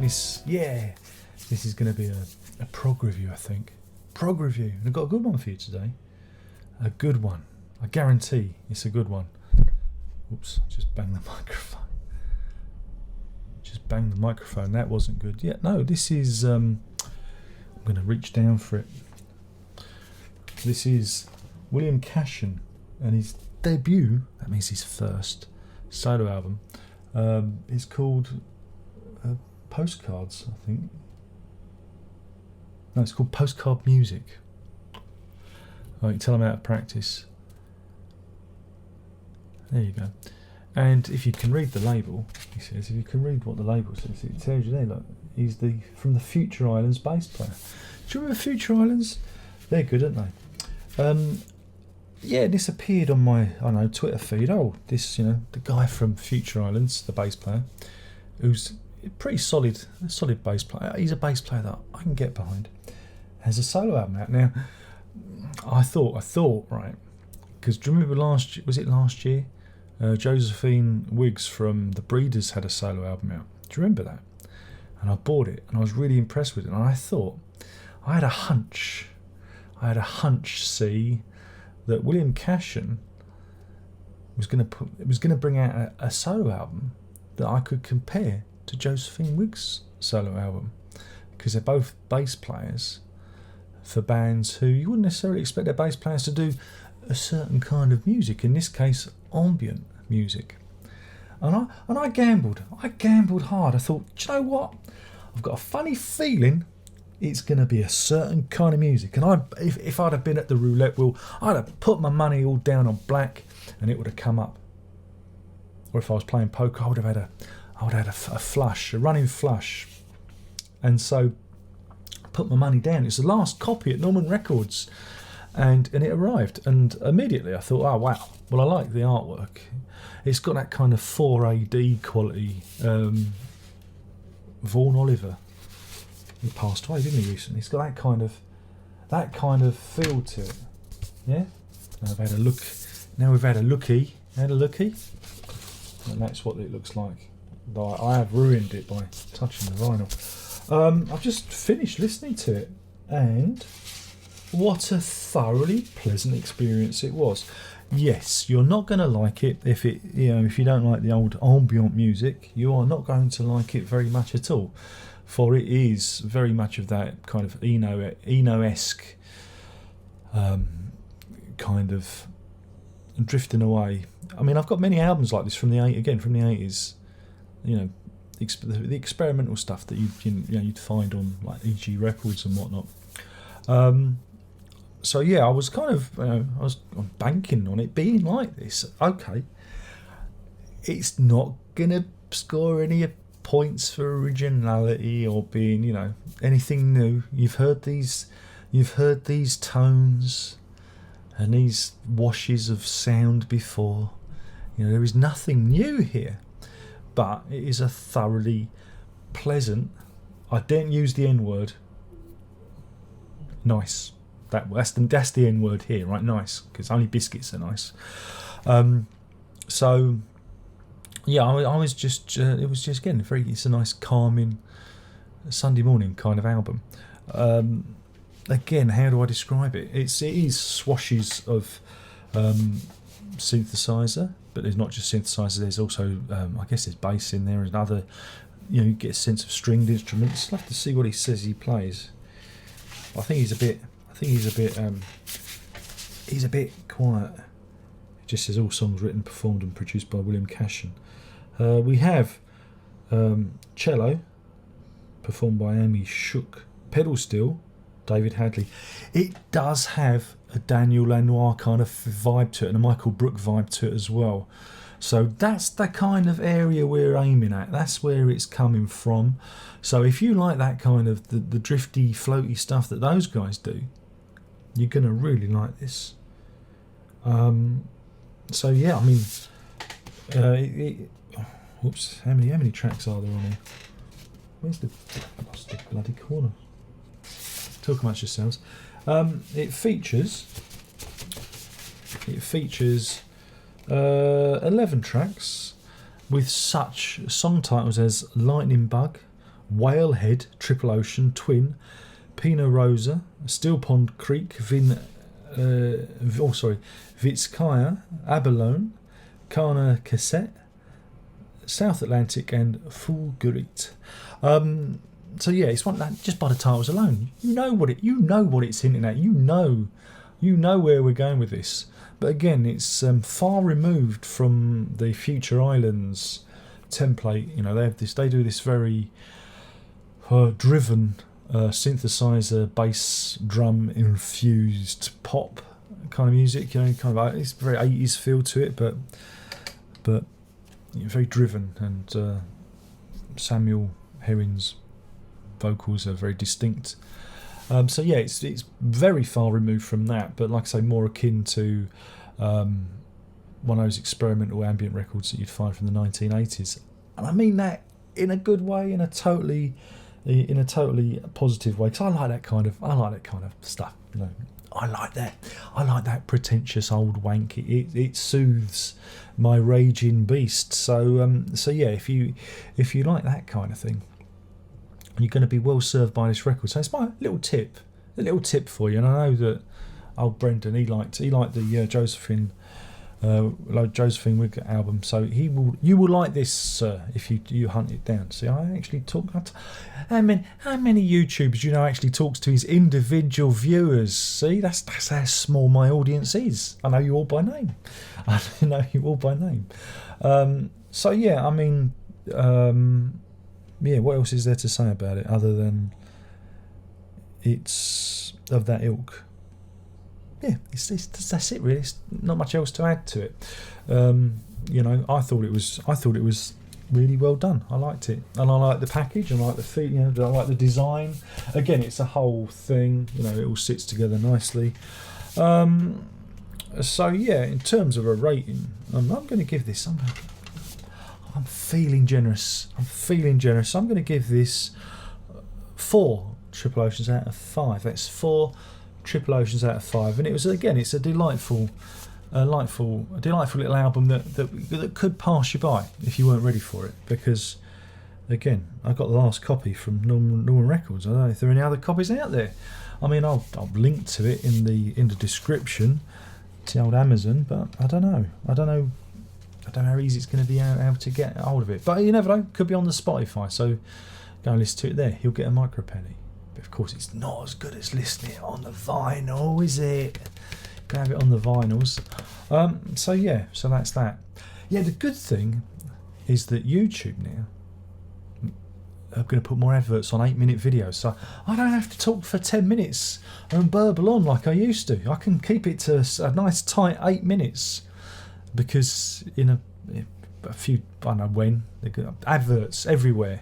this is going to be a prog review, I think. Prog review. And I've got a good one for you today. A good one. I guarantee it's a good one. Oops, just banged the microphone. Just banged the microphone. That wasn't good. Yeah, no, this is... I'm going to reach down for it. This is William Cashion and his debut, that means his first solo album, is called Postcards, I think. No, it's called Postcard Music. Oh, you can tell I'm out of practice. There you go. And if you can read the label, he says, if you can read what the label says, it tells you there, look, he's from the Future Islands bass player. Do you remember Future Islands? They're good, aren't they? Yeah, this appeared on my, Twitter feed. Oh, this, the guy from Future Islands, the bass player, who's a pretty solid bass player. He's a bass player that I can get behind. Has a solo album out now. I thought, right, because do you remember last year? Josephine Wiggs from The Breeders had a solo album out. Do you remember that? And I bought it, and I was really impressed with it. And I thought, I had a hunch, see, that William Cashion was going to bring out a solo album that I could compare to Josephine Wiggs' solo album, because they're both bass players for bands who you wouldn't necessarily expect their bass players to do a certain kind of music. In this case, ambient music. And I gambled hard. I thought, do you know what? I've got a funny feeling it's going to be a certain kind of music. And if I'd have been at the roulette wheel, I'd have put my money all down on black, and it would have come up. Or if I was playing poker, I would have had a flush, a running flush. And so I put my money down. It's the last copy at Norman Records, and it arrived. And immediately I thought, oh wow, well, I like the artwork. It's got that kind of 4AD quality. Vaughan Oliver, he passed away, didn't he, recently? It's got that kind of feel to it. Yeah. Now we've had a lookie, and that's what it looks like. I have ruined it by touching the vinyl. I've just finished listening to it, and what a thoroughly pleasant experience it was. Yes, you're not going to like it if you don't like the old ambient music. You are not going to like it very much at all, for it is very much of that kind of Eno-esque kind of drifting away. I mean, I've got many albums like this from the 80s. The experimental stuff that you'd find on like EG Records and whatnot. So yeah, I was kind of I'm banking on it being like this. Okay, it's not gonna score any points for originality or being anything new. You've heard these tones and these washes of sound before. There is nothing new here, but it is a thoroughly pleasant. I don't use the N word. Nice. That's the N word here, right? Nice, because only biscuits are nice. So yeah, I was just it was just again it's a nice calming Sunday morning kind of album. Again, how do I describe it? It is swashes of synthesizer, but there's not just synthesizer. There's also I guess there's bass in there and other. You get a sense of stringed instruments. I'll have to see what he says he plays. I think he's a bit quiet. It just says all songs written, performed and produced by William Cashion. We have cello, performed by Amy Shook. Pedal steel, David Hadley. It does have a Daniel Lanois kind of vibe to it and a Michael Brook vibe to it as well. So that's the kind of area we're aiming at. That's where it's coming from. So if you like that kind of the drifty, floaty stuff that those guys do, you're going to really like this. So yeah, I mean, whoops, how many tracks are there on here? Where's I lost the bloody corner. Talk amongst yourselves. It features 11 tracks with such song titles as Lightning Bug, Whalehead, Triple Ocean, Twin, Pino Rosa, Steel Pond Creek, Vitskaya, Abalone, Kana Cassette, South Atlantic, and Fulgurit. So yeah, it's one that just by the titles alone, you know what it's hinting at. You know where we're going with this. But again, it's far removed from the Future Islands template. You know, they do this very driven synthesizer, bass, drum infused pop kind of music. You know, kind of it's very 80s feel to it, but very driven, and Samuel Herring's vocals are very distinct. So yeah, it's very far removed from that, but like I say, more akin to one of those experimental ambient records that you'd find from the 1980s, and I mean that in a good way, in a totally positive way, because I like that kind of stuff. You know, I like that pretentious old wank. It soothes my raging beast. So yeah, if you like that kind of thing, you're going to be well served by this record. So it's my little tip for you. And I know that old Brendan, he liked the Josephine Wigg album. So you will like this, sir, if you hunt it down. See, I actually talk. How many YouTubers do you know actually talks to his individual viewers? See, that's how small my audience is. I know you all by name. So yeah, I mean. Yeah, what else is there to say about it other than it's of that ilk? Yeah, that's it really. It's not much else to add to it. You know, I thought it was really well done. I liked it, and I like the package. I like the feel. You know, I like the design. Again, it's a whole thing. You know, it all sits together nicely. So yeah, in terms of a rating, I'm going to give this. I'm feeling generous. So I'm going to give this 4 Triple Oceans out of 5. That's 4 Triple Oceans out of 5. And it's a delightful little album that could pass you by if you weren't ready for it. Because, again, I got the last copy from Norman Records. I don't know if there are any other copies out there. I mean, I'll link to it in the description to the old Amazon, but I don't know how easy it's going to be able to get hold of it. But you never know, could be on the Spotify, so go and listen to it there. You'll get a micro penny. But of course, it's not as good as listening on the vinyl, is it? Go have it on the vinyls. So yeah, so that's that. Yeah, the good thing is that YouTube now are going to put more adverts on 8-minute videos, so I don't have to talk for 10 minutes and burble on like I used to. I can keep it to a nice tight 8 minutes. Because in a few, I don't know when, they've got adverts everywhere.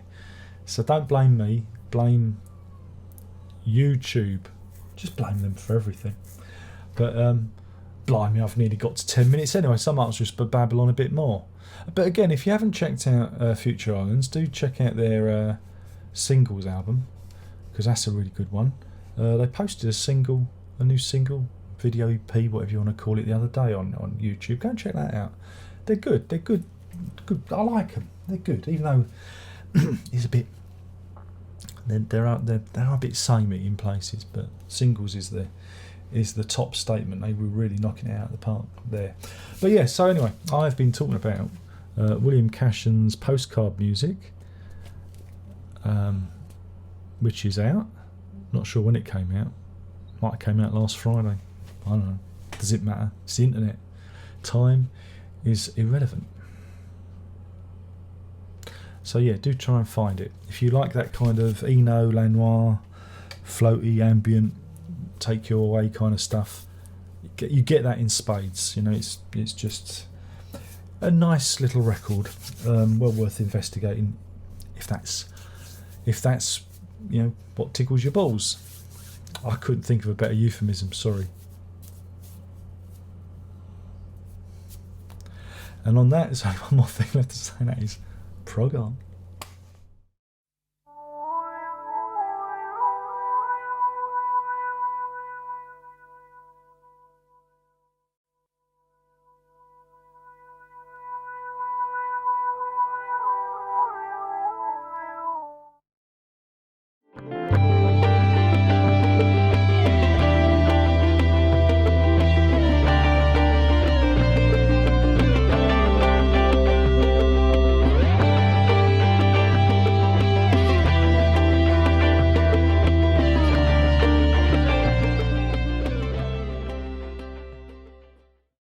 So don't blame me, blame YouTube. Just blame them for everything. But blimey, I've nearly got to 10 minutes anyway, so I might just babble on a bit more. But again, if you haven't checked out Future Islands, do check out their singles album, because that's a really good one. They posted a new single, video EP, whatever you want to call it, the other day on YouTube. Go and check that out. They're good. I like them. They're good, even though it's a bit. They're a bit samey in places, but singles is the top statement. They were really knocking it out of the park there. But yeah, so anyway, I've been talking about William Cashion's Postcard music, which is out. Not sure when it came out. Might have came out last Friday. I don't know. Does it matter? It's the internet. Time is irrelevant. So yeah, do try and find it. If you like that kind of Eno, Lanois, floaty, ambient, take you away kind of stuff, you get that in spades. You know, it's just a nice little record, well worth investigating. If that's you know what tickles your balls. I couldn't think of a better euphemism. Sorry. And on that, there's only one more thing left to say, and that is prog on.